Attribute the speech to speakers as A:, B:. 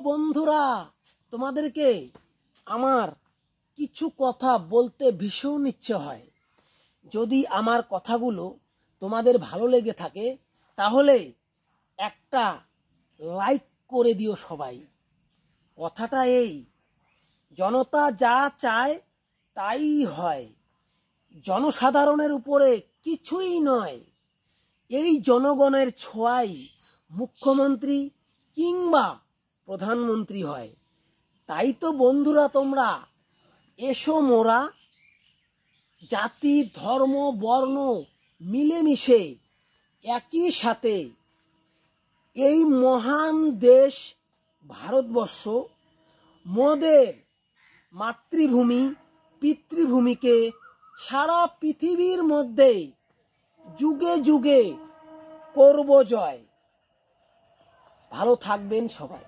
A: বন্ধুরা, তোমাদেরকে আমার কিছু কথা বলতে ভীষণ ইচ্ছে হয়। যদি আমার কথাগুলো তোমাদের ভালো লেগে থাকে তাহলে একটা লাইক করে দিও সবাই। কথাটা এই, জনতা যা চায় তাই হয়, জনসাধারণের উপরে কিছুই নয়। এই জনগণের ছোঁয়াই মুখ্যমন্ত্রী কিংবা প্রধানমন্ত্রী হয়। তাই তো বন্ধুরা, তোমরা এসো, মোরা জাতি ধর্ম বর্ণ মিলেমিশে একই সাথে এই মহান দেশ ভারতবর্ষ, মোদের মাতৃভূমি পিতৃভূমিকে সারা পৃথিবীর মধ্যে যুগে যুগে করব জয়। ভালো থাকবেন সবাই।